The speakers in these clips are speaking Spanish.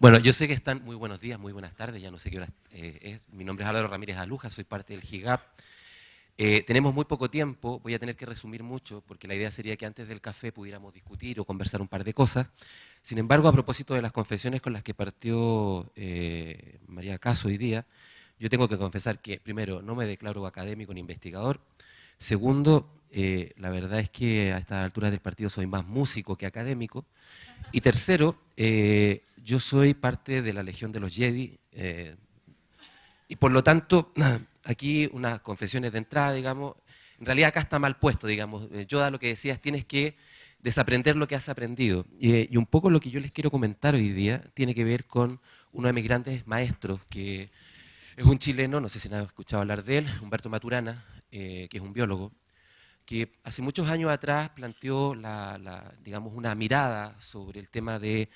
Bueno, yo sé que están muy buenos días, muy buenas tardes, ya no sé qué hora es. Mi nombre es Álvaro Ramírez Aluja, soy parte del GIGAP. Tenemos muy poco tiempo, voy a tener que resumir mucho, porque la idea sería que antes del café pudiéramos discutir o conversar un par de cosas. Sin embargo, a propósito de las confesiones con las que partió María Caso hoy día, yo tengo que confesar que, primero, no me declaro académico ni investigador. Segundo, la verdad es que a estas alturas del partido soy más músico que académico. Y tercero, yo soy parte de la Legión de los Jedi, y por lo tanto, aquí unas confesiones de entrada, digamos, en realidad acá está mal puesto, digamos. Yoda lo que decía es tienes que desaprender lo que has aprendido. Y un poco lo que yo les quiero comentar hoy día tiene que ver con uno de mis grandes maestros, que es un chileno, no sé si han escuchado hablar de él, Humberto Maturana, que es un biólogo, que hace muchos años atrás planteó digamos, una mirada sobre el tema de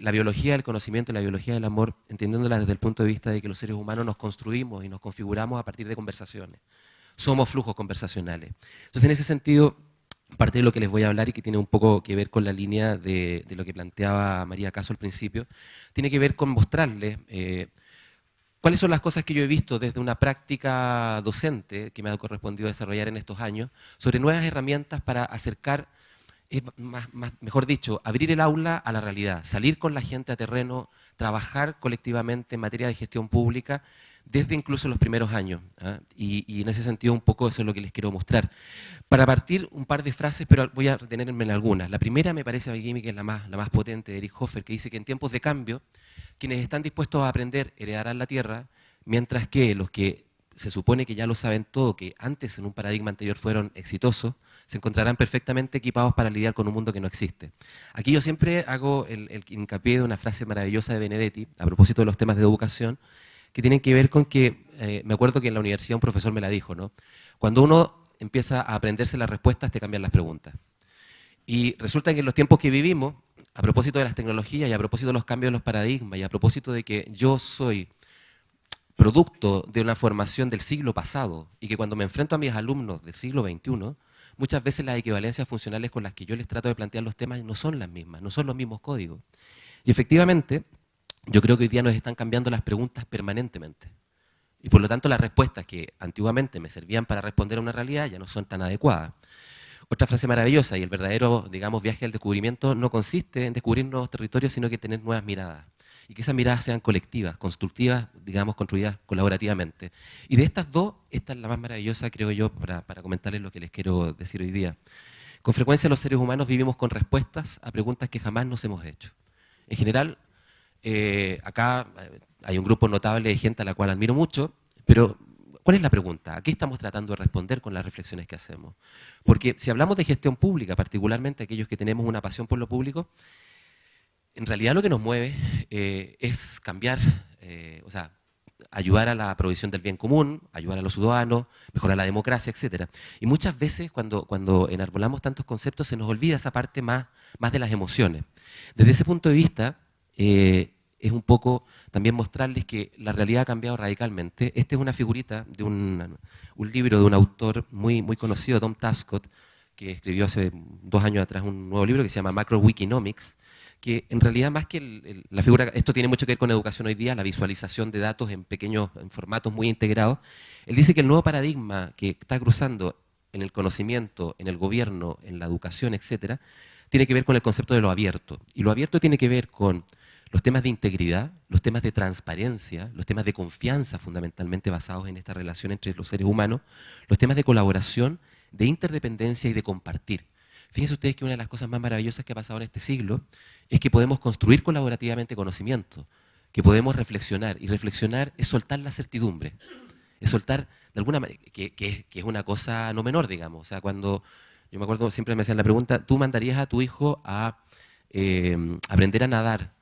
la biología del conocimiento y la biología del amor, entendiéndola desde el punto de vista de que los seres humanos nos construimos y nos configuramos a partir de conversaciones. Somos flujos conversacionales. Entonces, en ese sentido, parte de lo que les voy a hablar y que tiene un poco que ver con la línea de lo que planteaba María Caso al principio, tiene que ver con mostrarles ¿cuáles son las cosas que yo he visto desde una práctica docente que me ha correspondido desarrollar en estos años sobre nuevas herramientas para acercar, mejor dicho, abrir el aula a la realidad, salir con la gente a terreno, trabajar colectivamente en materia de gestión pública desde incluso los primeros años? Y en ese sentido un poco eso es lo que les quiero mostrar. Para partir un par de frases, pero voy a retenerme en algunas. La primera me parece a mí que es la más potente, de Eric Hoffer, que dice que en tiempos de cambio quienes están dispuestos a aprender heredarán la tierra, mientras que los que se supone que ya lo saben todo, que antes en un paradigma anterior fueron exitosos, se encontrarán perfectamente equipados para lidiar con un mundo que no existe. Aquí yo siempre hago el hincapié de una frase maravillosa de Benedetti, a propósito de los temas de educación, que tienen que ver con que, me acuerdo que en la universidad un profesor me la dijo, ¿no? Cuando uno empieza a aprenderse las respuestas, te cambian las preguntas. Y resulta que en los tiempos que vivimos, a propósito de las tecnologías y a propósito de los cambios de los paradigmas y a propósito de que yo soy producto de una formación del siglo pasado y que cuando me enfrento a mis alumnos del siglo XXI, muchas veces las equivalencias funcionales con las que yo les trato de plantear los temas no son las mismas, no son los mismos códigos. Y efectivamente, yo creo que hoy día nos están cambiando las preguntas permanentemente. Y por lo tanto las respuestas que antiguamente me servían para responder a una realidad ya no son tan adecuadas. Otra frase maravillosa, y el verdadero, digamos, viaje al descubrimiento no consiste en descubrir nuevos territorios, sino que tener nuevas miradas. Y que esas miradas sean colectivas, constructivas, digamos, construidas colaborativamente. Y de estas dos, esta es la más maravillosa, creo yo, para comentarles lo que les quiero decir hoy día. Con frecuencia los seres humanos vivimos con respuestas a preguntas que jamás nos hemos hecho. En general, acá hay un grupo notable de gente a la cual admiro mucho, pero ¿cuál es la pregunta? ¿A qué estamos tratando de responder con las reflexiones que hacemos? Porque si hablamos de gestión pública, particularmente aquellos que tenemos una pasión por lo público, en realidad lo que nos mueve es cambiar, o sea, ayudar a la provisión del bien común, ayudar a los ciudadanos, mejorar la democracia, etc. Y muchas veces cuando enarbolamos tantos conceptos se nos olvida esa parte más de las emociones. Desde ese punto de vista, es un poco también mostrarles que la realidad ha cambiado radicalmente. Esta es una figurita de un libro de un autor muy conocido, Tom Tapscott, que escribió hace 2 años atrás un nuevo libro que se llama Macro Wikinomics, que en realidad más que la figura, esto tiene mucho que ver con educación hoy día, la visualización de datos en formatos muy integrados. Él dice que el nuevo paradigma que está cruzando en el conocimiento, en el gobierno, en la educación, etcétera, tiene que ver con el concepto de lo abierto. Y lo abierto tiene que ver con los temas de integridad, los temas de transparencia, los temas de confianza fundamentalmente basados en esta relación entre los seres humanos, los temas de colaboración, de interdependencia y de compartir. Fíjense ustedes que una de las cosas más maravillosas que ha pasado en este siglo es que podemos construir colaborativamente conocimiento, que podemos reflexionar, y reflexionar es soltar la certidumbre, es soltar de alguna manera, que es una cosa no menor, digamos. O sea, cuando, yo me acuerdo, siempre me hacían la pregunta, ¿tú mandarías a tu hijo a aprender a nadar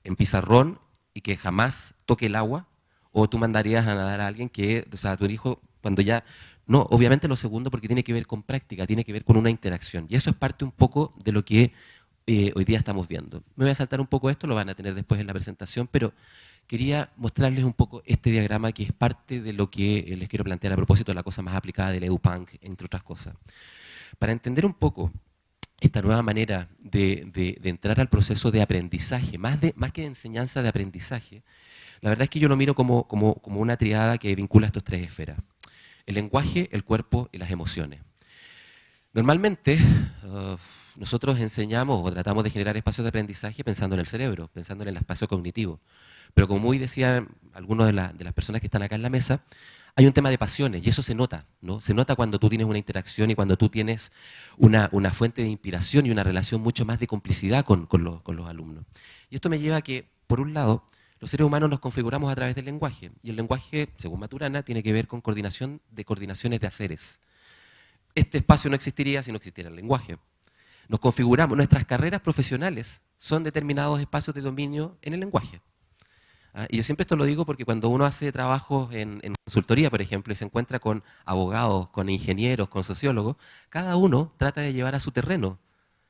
en pizarrón y que jamás toque el agua? ¿O tú mandarías a nadar a alguien que, o sea, a tu hijo, cuando ya... No, obviamente lo segundo porque tiene que ver con práctica, tiene que ver con una interacción. Y eso es parte un poco de lo que hoy día estamos viendo. Me voy a saltar un poco esto, lo van a tener después en la presentación, pero quería mostrarles un poco este diagrama que es parte de lo que les quiero plantear a propósito de la cosa más aplicada del EduPunk, entre otras cosas. Para entender un poco esta nueva manera de entrar al proceso de aprendizaje, más que de enseñanza, de aprendizaje, la verdad es que yo lo miro como una triada que vincula estas tres esferas: el lenguaje, el cuerpo y las emociones. Normalmente, nosotros enseñamos o tratamos de generar espacios de aprendizaje pensando en el cerebro, pensando en el espacio cognitivo. Pero como muy decían algunos de las personas que están acá en la mesa, hay un tema de pasiones y eso se nota, ¿no? Se nota cuando tú tienes una interacción y cuando tú tienes una fuente de inspiración y una relación mucho más de complicidad con los alumnos. Y esto me lleva a que, por un lado, los seres humanos nos configuramos a través del lenguaje, y el lenguaje, según Maturana, tiene que ver con coordinaciones de haceres. Este espacio no existiría si no existiera el lenguaje. Nos configuramos, nuestras carreras profesionales son determinados espacios de dominio en el lenguaje. Y yo siempre esto lo digo porque cuando uno hace trabajos en consultoría, por ejemplo, y se encuentra con abogados, con ingenieros, con sociólogos, cada uno trata de llevar a su terreno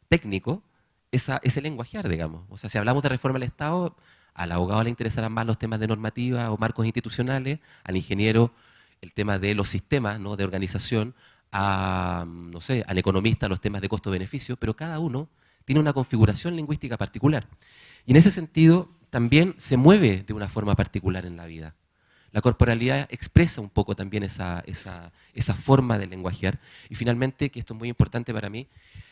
técnico ese lenguajear, digamos. O sea, si hablamos de reforma del Estado, al abogado le interesarán más los temas de normativa o marcos institucionales, al ingeniero el tema de los sistemas, ¿no?, de organización, no sé, al economista los temas de costo-beneficio, pero cada uno tiene una configuración lingüística particular. Y en ese sentido también se mueve de una forma particular en la vida. La corporalidad expresa un poco también esa forma de lenguajear. Y finalmente, que esto es muy importante para mí,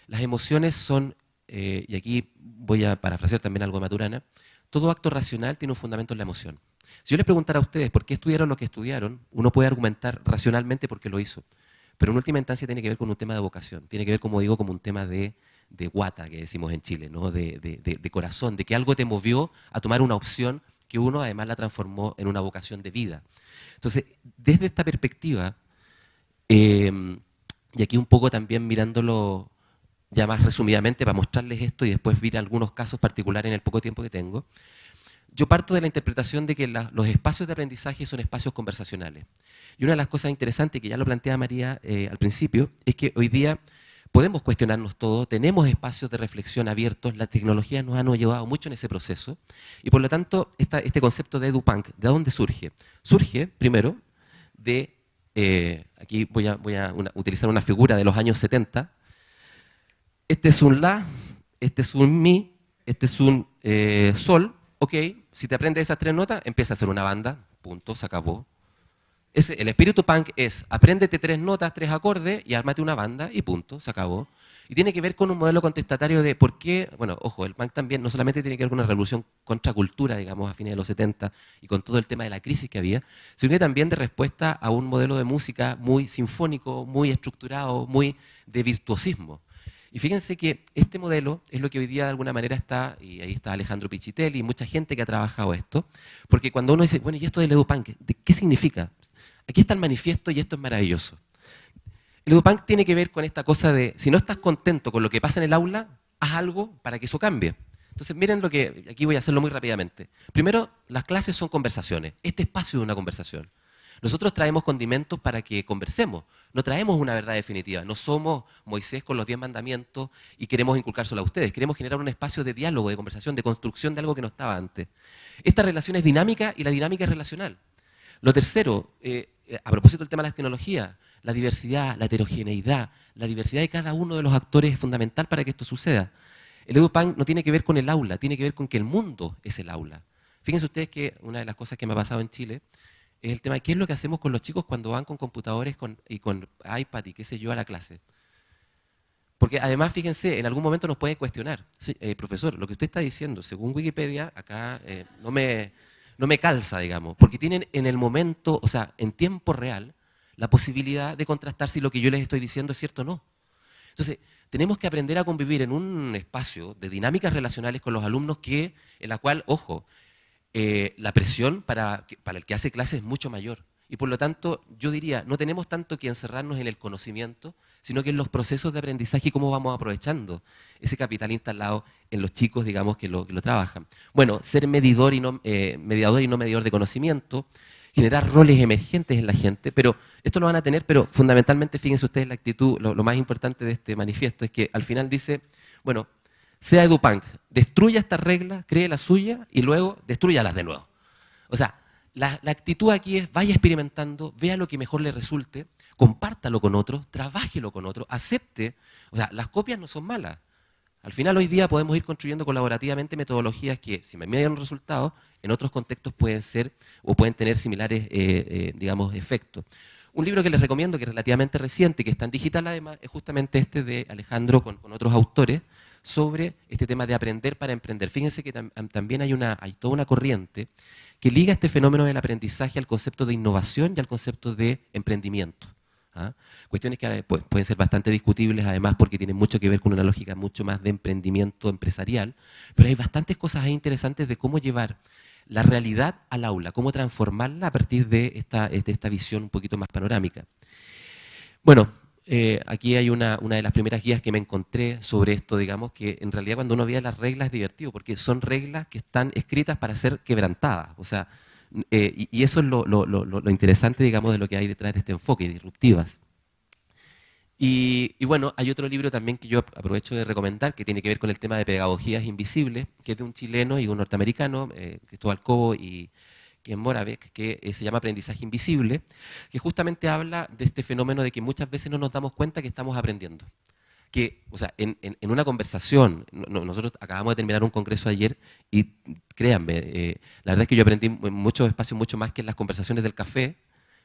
las emociones son, y aquí voy a parafrasear también algo de Maturana, todo acto racional tiene un fundamento en la emoción. Si yo les preguntara a ustedes por qué estudiaron lo que estudiaron, uno puede argumentar racionalmente por qué lo hizo. Pero en última instancia tiene que ver con un tema de vocación, tiene que ver, como digo, como un tema de guata, que decimos en Chile, ¿no?, de corazón, de que algo te movió a tomar una opción que uno además la transformó en una vocación de vida. Entonces, desde esta perspectiva, y aquí un poco también mirándolo ya más resumidamente para mostrarles esto y después ver algunos casos particulares en el poco tiempo que tengo, yo parto de la interpretación de que los espacios de aprendizaje son espacios conversacionales. Y una de las cosas interesantes, que ya lo plantea María al principio, es que hoy día podemos cuestionarnos todo, tenemos espacios de reflexión abiertos, la tecnología nos ha ayudado mucho en ese proceso, y por lo tanto este concepto de edupunk, ¿de dónde surge? Surge, primero, de, aquí voy a utilizar una figura de los años 70, este es un la, este es un mi, este es un sol, ok, si te aprendes esas tres notas, empieza a hacer una banda, punto, se acabó. El espíritu punk es, apréndete tres notas, tres acordes y ármate una banda y punto, se acabó. Y tiene que ver con un modelo contestatario de por qué, bueno, ojo, el punk también no solamente tiene que ver con una revolución contracultura, digamos, a fines de los 70 y con todo el tema de la crisis que había, sino que también de respuesta a un modelo de música muy sinfónico, muy estructurado, muy de virtuosismo. Y fíjense que este modelo es lo que hoy día de alguna manera está, y ahí está Alejandro Pichitelli y mucha gente que ha trabajado esto, porque cuando uno dice, bueno, ¿y esto del edupunk? ¿Qué significa? Aquí está el manifiesto y esto es maravilloso. El edupunk tiene que ver con esta cosa de, si no estás contento con lo que pasa en el aula, haz algo para que eso cambie. Entonces miren lo que, aquí voy a hacerlo muy rápidamente. Primero, las clases son conversaciones, este espacio es una conversación. Nosotros traemos condimentos para que conversemos, no traemos una verdad definitiva, no somos Moisés con los 10 mandamientos y queremos inculcárselo a ustedes, queremos generar un espacio de diálogo, de conversación, de construcción de algo que no estaba antes. Esta relación es dinámica y la dinámica es relacional. Lo tercero, a propósito del tema de las tecnologías, la diversidad, la heterogeneidad, la diversidad de cada uno de los actores es fundamental para que esto suceda. El edupunk no tiene que ver con el aula, tiene que ver con que el mundo es el aula. Fíjense ustedes que una de las cosas que me ha pasado en Chile es el tema de qué es lo que hacemos con los chicos cuando van con computadores y con iPad y qué sé yo a la clase. Porque además, fíjense, en algún momento nos pueden cuestionar. Sí, profesor, lo que usted está diciendo, según Wikipedia, acá no me calza, digamos, porque tienen en el momento, o sea, en tiempo real, la posibilidad de contrastar si lo que yo les estoy diciendo es cierto o no. Entonces, tenemos que aprender a convivir en un espacio de dinámicas relacionales con los alumnos en la cual, ojo, la presión para el que hace clase es mucho mayor. Y por lo tanto, yo diría, no tenemos tanto que encerrarnos en el conocimiento, sino que en los procesos de aprendizaje y cómo vamos aprovechando ese capital instalado en los chicos, digamos, que lo trabajan. Bueno, ser mediador y no medidor de conocimiento, generar roles emergentes en la gente, pero esto lo van a tener, pero fundamentalmente, fíjense ustedes la actitud, lo más importante de este manifiesto es que al final dice, bueno, sea edupunk, destruya estas reglas, cree la suya y luego destruyalas de nuevo. O sea, la actitud aquí es vaya experimentando, vea lo que mejor le resulte, compártalo con otros, trabájelo con otros, acepte. O sea, las copias no son malas. Al final, hoy día podemos ir construyendo colaborativamente metodologías que, si me dieron resultados, en otros contextos pueden ser o pueden tener similares, digamos, efectos. Un libro que les recomiendo, que es relativamente reciente, que está en digital además, es justamente este de Alejandro con otros autores, sobre este tema de aprender para emprender. Fíjense que también hay toda una corriente que liga este fenómeno del aprendizaje al concepto de innovación y al concepto de emprendimiento. ¿Ah? Cuestiones que pueden ser bastante discutibles, además, porque tienen mucho que ver con una lógica mucho más de emprendimiento empresarial, pero hay bastantes cosas ahí interesantes de cómo llevar la realidad al aula, cómo transformarla a partir de esta visión un poquito más panorámica. Bueno, aquí hay una de las primeras guías que me encontré sobre esto, digamos, que en realidad cuando uno ve las reglas es divertido, porque son reglas que están escritas para ser quebrantadas, o sea, y eso es lo interesante, digamos, de lo que hay detrás de este enfoque, disruptivas. Y bueno, hay otro libro también que yo aprovecho de recomendar, que tiene que ver con el tema de pedagogías invisibles, que es de un chileno y un norteamericano, Cristóbal Cobo y Ken Moravec, que se llama Aprendizaje Invisible, que justamente habla de este fenómeno de que muchas veces no nos damos cuenta que estamos aprendiendo. Que, o sea, en una conversación, nosotros acabamos de terminar un congreso ayer y créanme, la verdad es que yo aprendí en muchos espacios mucho más que en las conversaciones del café,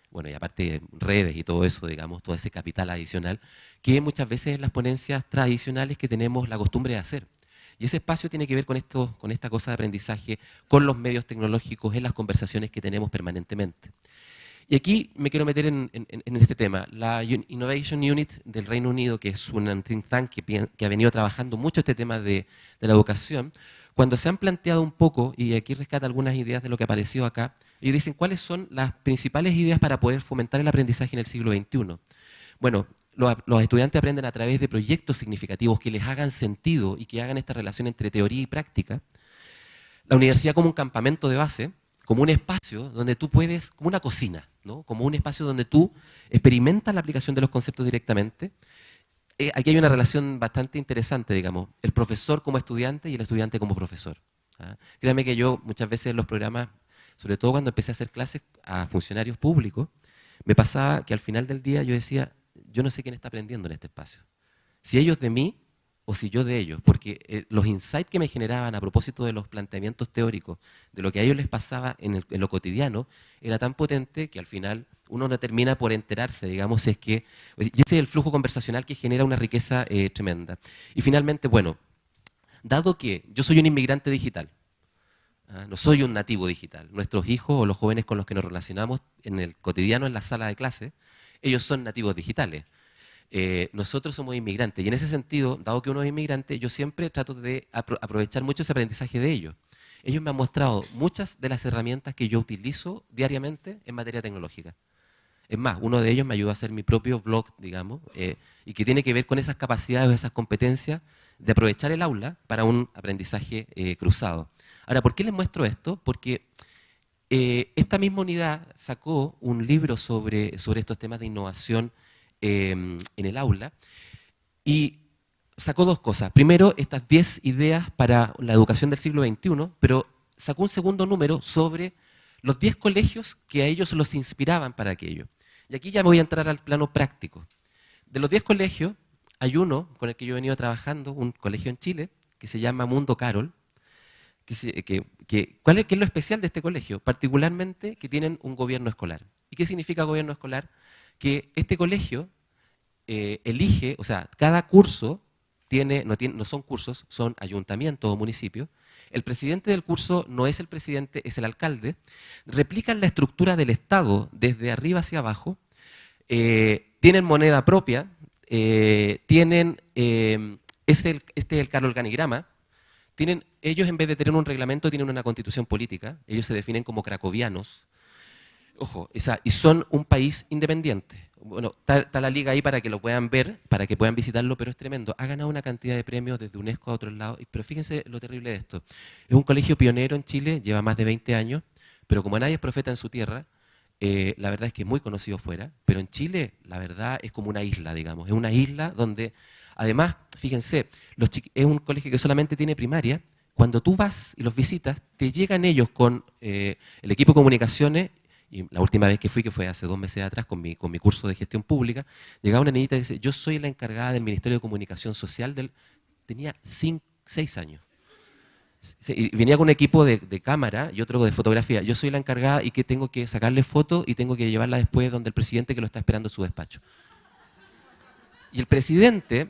bueno, y aparte redes y todo eso, digamos, todo ese capital adicional, que muchas veces en las ponencias tradicionales que tenemos la costumbre de hacer. Y ese espacio tiene que ver con esta cosa de aprendizaje, con los medios tecnológicos, en las conversaciones que tenemos permanentemente. Y aquí me quiero meter en este tema. La Innovation Unit del Reino Unido, que es un think tank que ha venido trabajando mucho este tema de la educación, cuando se han planteado un poco, y aquí rescata algunas ideas de lo que apareció acá, y dicen cuáles son las principales ideas para poder fomentar el aprendizaje en el siglo XXI. Bueno, los estudiantes aprenden a través de proyectos significativos que les hagan sentido y que hagan esta relación entre teoría y práctica. La universidad como un campamento de base, como un espacio donde tú puedes, como una cocina, ¿no? Como un espacio donde tú experimentas la aplicación de los conceptos directamente. Aquí hay una relación bastante interesante, digamos, el profesor como estudiante y el estudiante como profesor. ¿Ah? Créanme que yo muchas veces en los programas, sobre todo cuando empecé a hacer clases a funcionarios públicos, me pasaba que al final del día yo decía, yo no sé quién está aprendiendo en este espacio. Si ellos de mí o si yo de ellos, porque los insights que me generaban a propósito de los planteamientos teóricos, de lo que a ellos les pasaba en lo cotidiano, era tan potente que al final uno no termina por enterarse, digamos, y ese es el flujo conversacional que genera una riqueza tremenda. Y finalmente, bueno, dado que yo soy un inmigrante digital, no soy un nativo digital, nuestros hijos o los jóvenes con los que nos relacionamos en el cotidiano, en la sala de clase, ellos son nativos digitales. Nosotros somos inmigrantes y en ese sentido, dado que uno es inmigrante, yo siempre trato de aprovechar mucho ese aprendizaje de ellos. Ellos me han mostrado muchas de las herramientas que yo utilizo diariamente en materia tecnológica. Es más, uno de ellos me ayudó a hacer mi propio blog, digamos, y que tiene que ver con esas capacidades o esas competencias de aprovechar el aula para un aprendizaje cruzado. Ahora, ¿por qué les muestro esto? Porque esta misma unidad sacó un libro sobre estos temas de innovación en el aula y sacó dos cosas. Primero, estas 10 ideas para la educación del siglo XXI, pero sacó un segundo número sobre los 10 colegios que a ellos los inspiraban para aquello. Y aquí ya voy a entrar al plano práctico. De los 10 colegios, hay uno con el que yo he venido trabajando, un colegio en Chile, que se llama Mundo Carol. ¿Qué es lo especial de este colegio? Particularmente que tienen un gobierno escolar. ¿Y qué significa gobierno escolar? Que este colegio elige, o sea, cada curso no son cursos, son ayuntamientos o municipios. El presidente del curso no es el presidente, es el alcalde. Replican la estructura del Estado desde arriba hacia abajo. Tienen moneda propia. Este es el organigrama. Ellos, en vez de tener un reglamento, tienen una constitución política. Ellos se definen como cracovianos. Ojo, y son un país independiente. Bueno, está la liga ahí para que lo puedan ver, para que puedan visitarlo, pero es tremendo. Ha ganado una cantidad de premios desde UNESCO a otros lados, pero fíjense lo terrible de esto. Es un colegio pionero en Chile, lleva más de 20 años, pero como nadie es profeta en su tierra, la verdad es que es muy conocido fuera, pero en Chile la verdad es como una isla, digamos. Es una isla donde, además, fíjense, es un colegio que solamente tiene primaria. Cuando tú vas y los visitas, te llegan ellos con el equipo de comunicaciones. Y la última vez que fui, que fue hace 2 meses atrás, con mi curso de gestión pública, llegaba una niñita y dice, yo soy la encargada del Ministerio de Comunicación Social tenía 6 años. Y venía con un equipo de cámara y otro de fotografía. Yo soy la encargada y que tengo que sacarle fotos y tengo que llevarla después donde el presidente que lo está esperando en su despacho. Y el presidente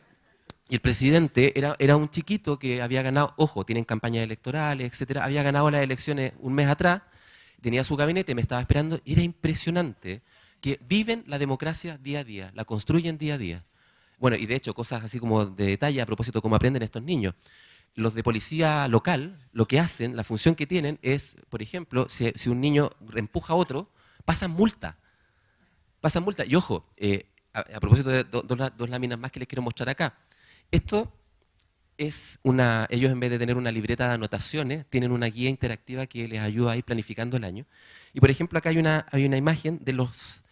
era un chiquito que había ganado, ojo, tienen campañas electorales, etcétera, había ganado las elecciones un mes atrás, tenía su gabinete, me estaba esperando, y era impresionante que viven la democracia día a día, la construyen día a día. Bueno, y de hecho, cosas así como de detalle a propósito de cómo aprenden estos niños. Los de policía local, lo que hacen, la función que tienen es, por ejemplo, si un niño empuja a otro, pasan multa. Pasan multa. Y ojo, a propósito de dos láminas más que les quiero mostrar acá. Esto es ellos en vez de tener una libreta de anotaciones, tienen una guía interactiva que les ayuda a ir planificando el año. Y por ejemplo, acá hay una imagen de los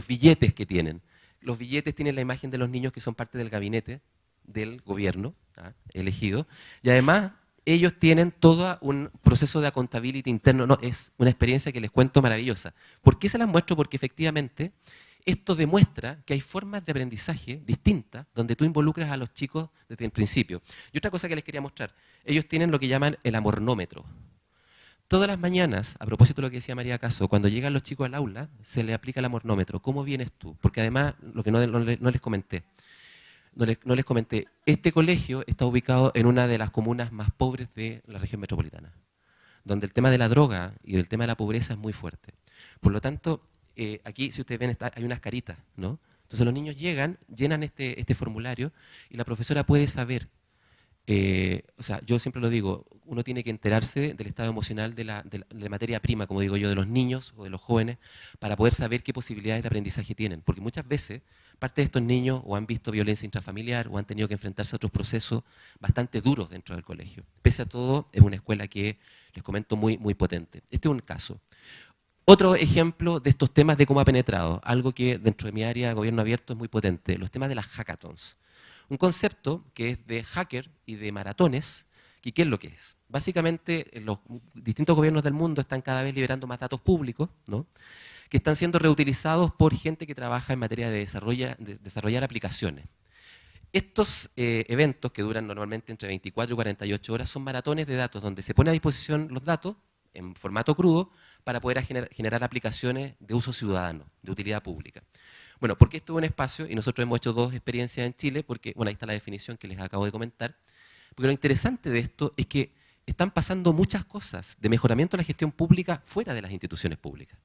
billetes que tienen. Los billetes tienen la imagen de los niños que son parte del gabinete del gobierno elegido. Y además, ellos tienen todo un proceso de accountability interno. No, es una experiencia que les cuento maravillosa. ¿Por qué se las muestro? Porque efectivamente esto demuestra que hay formas de aprendizaje distintas donde tú involucras a los chicos desde el principio. Y otra cosa que les quería mostrar, ellos tienen lo que llaman el amornómetro. Todas las mañanas, a propósito de lo que decía María Caso, cuando llegan los chicos al aula, se les aplica el amornómetro. ¿Cómo vienes tú? Porque además, lo que no les comenté, este colegio está ubicado en una de las comunas más pobres de la región metropolitana, donde el tema de la droga y el tema de la pobreza es muy fuerte. Por lo tanto, aquí, si ustedes ven, hay unas caritas, ¿no? Entonces los niños llegan, llenan este formulario y la profesora puede saber, o sea, yo siempre lo digo, uno tiene que enterarse del estado emocional de la materia prima, como digo yo, de los niños o de los jóvenes, para poder saber qué posibilidades de aprendizaje tienen. Porque muchas veces, parte de estos niños o han visto violencia intrafamiliar o han tenido que enfrentarse a otros procesos bastante duros dentro del colegio. Pese a todo, es una escuela que, les comento, muy, muy potente. Este es un caso. Otro ejemplo de estos temas de cómo ha penetrado, algo que dentro de mi área de gobierno abierto es muy potente, los temas de las hackathons. Un concepto que es de hacker y de maratones, que ¿qué es lo que es? Básicamente, los distintos gobiernos del mundo están cada vez liberando más datos públicos, ¿no? Que están siendo reutilizados por gente que trabaja en materia de desarrollar aplicaciones. Estos eventos, que duran normalmente entre 24 y 48 horas, son maratones de datos donde se pone a disposición los datos en formato crudo para poder generar aplicaciones de uso ciudadano, de utilidad pública. Bueno, ¿por qué esto es un espacio? Y nosotros hemos hecho 2 experiencias en Chile, porque, bueno, ahí está la definición que les acabo de comentar, porque lo interesante de esto es que están pasando muchas cosas de mejoramiento de la gestión pública fuera de las instituciones públicas.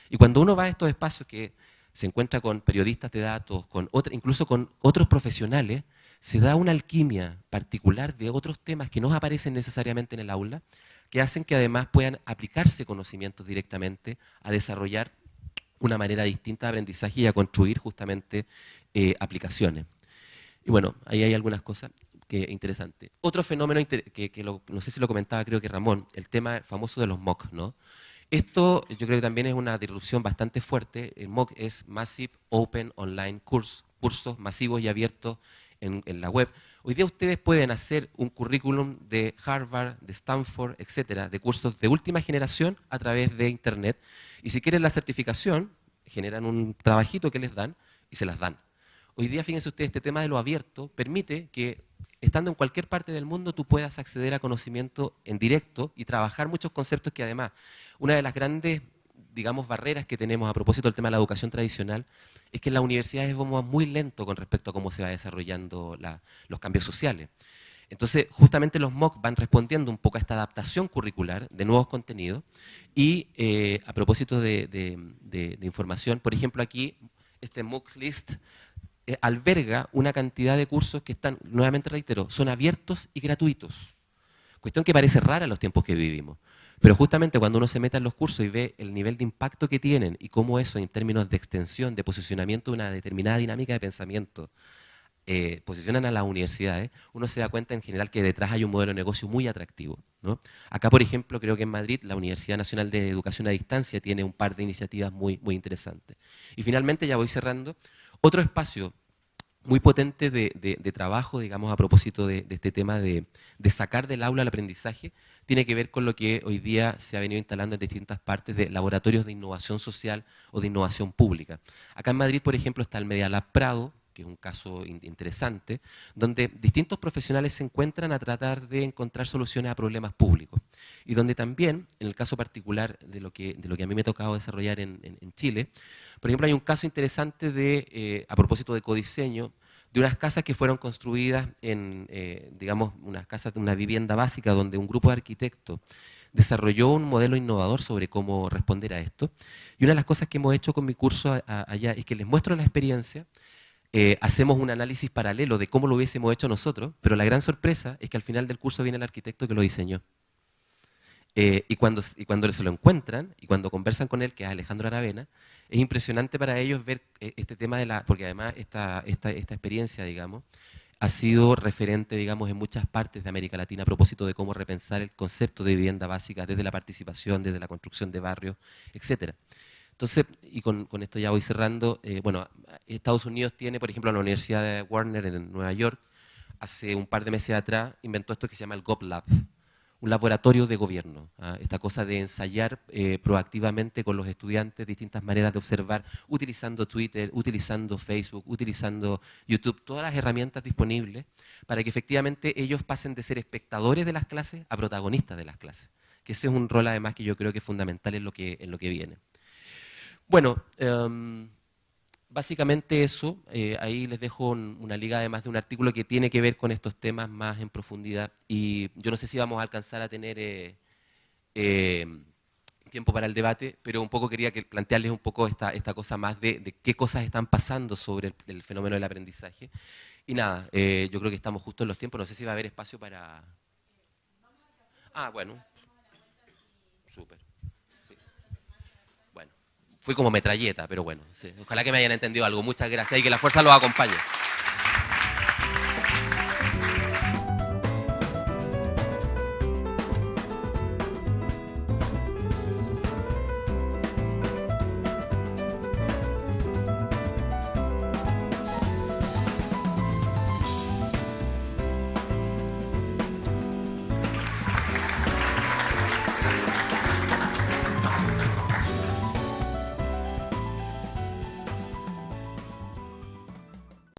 Y cuando uno va a estos espacios que se encuentra con periodistas de datos, incluso con otros profesionales, se da una alquimia particular de otros temas que no aparecen necesariamente en el aula, que hacen que además puedan aplicarse conocimientos directamente a desarrollar una manera distinta de aprendizaje y a construir justamente aplicaciones. Y bueno, ahí hay algunas cosas interesantes. Otro fenómeno no sé si lo comentaba, creo que Ramón, el tema famoso de los MOOC, ¿no? Esto yo creo que también es una disrupción bastante fuerte. El MOOC es Massive Open Online Course, cursos masivos y abiertos en la web. Hoy día ustedes pueden hacer un currículum de Harvard, de Stanford, etcétera, de cursos de última generación a través de Internet. Y si quieren la certificación, generan un trabajito que les dan y se las dan. Hoy día, fíjense ustedes, este tema de lo abierto permite que, estando en cualquier parte del mundo, tú puedas acceder a conocimiento en directo y trabajar muchos conceptos que además, una de las grandes, digamos, barreras que tenemos a propósito del tema de la educación tradicional es que en las universidades vamos muy lento con respecto a cómo se va desarrollando los cambios sociales. Entonces, justamente los MOOC van respondiendo un poco a esta adaptación curricular de nuevos contenidos y a propósito de información, por ejemplo, aquí este MOOC List alberga una cantidad de cursos que están, nuevamente reitero, son abiertos y gratuitos. Cuestión que parece rara en los tiempos que vivimos. Pero justamente cuando uno se mete en los cursos y ve el nivel de impacto que tienen y cómo eso en términos de extensión, de posicionamiento de una determinada dinámica de pensamiento, posicionan a las universidades, uno se da cuenta en general que detrás hay un modelo de negocio muy atractivo, ¿no? Acá, por ejemplo, creo que en Madrid la Universidad Nacional de Educación a Distancia tiene un par de iniciativas muy, muy interesantes. Y finalmente, ya voy cerrando, otro espacio muy potente de trabajo, digamos, a propósito de este tema de sacar del aula el aprendizaje, tiene que ver con lo que hoy día se ha venido instalando en distintas partes de laboratorios de innovación social o de innovación pública. Acá en Madrid, por ejemplo, está el Media Lab Prado, que es un caso interesante, donde distintos profesionales se encuentran a tratar de encontrar soluciones a problemas públicos. Y donde también, en el caso particular de lo que a mí me ha tocado desarrollar en Chile, por ejemplo, hay un caso interesante de, a propósito de codiseño, de unas casas que fueron construidas en, digamos, unas casas de una vivienda básica donde un grupo de arquitectos desarrolló un modelo innovador sobre cómo responder a esto. Y una de las cosas que hemos hecho con mi curso allá es que les muestro la experiencia, hacemos un análisis paralelo de cómo lo hubiésemos hecho nosotros, pero la gran sorpresa es que al final del curso viene el arquitecto que lo diseñó. Y cuando se lo encuentran, y cuando conversan con él, que es Alejandro Aravena, es impresionante para ellos ver este tema de la, porque además esta experiencia, digamos, ha sido referente, digamos, en muchas partes de América Latina a propósito de cómo repensar el concepto de vivienda básica desde la participación, desde la construcción de barrios, etcétera. Entonces, y con esto ya voy cerrando, bueno, Estados Unidos tiene, por ejemplo, la Universidad de Warner en Nueva York, hace un par de meses atrás inventó esto que se llama el GovLab, un laboratorio de gobierno, esta cosa de ensayar proactivamente con los estudiantes distintas maneras de observar, utilizando Twitter, utilizando Facebook, utilizando YouTube, todas las herramientas disponibles para que efectivamente ellos pasen de ser espectadores de las clases a protagonistas de las clases, que ese es un rol además que yo creo que es fundamental en lo que viene. Bueno, básicamente eso, ahí les dejo una liga además de un artículo que tiene que ver con estos temas más en profundidad y yo no sé si vamos a alcanzar a tener tiempo para el debate, pero un poco quería plantearles un poco esta cosa más de qué cosas están pasando sobre el fenómeno del aprendizaje. Y nada, yo creo que estamos justo en los tiempos, no sé si va a haber espacio para... Ah, bueno, súper. Sí. Bueno. Fui como metralleta, pero bueno, sí. Ojalá que me hayan entendido algo. Muchas gracias y que la fuerza los acompañe.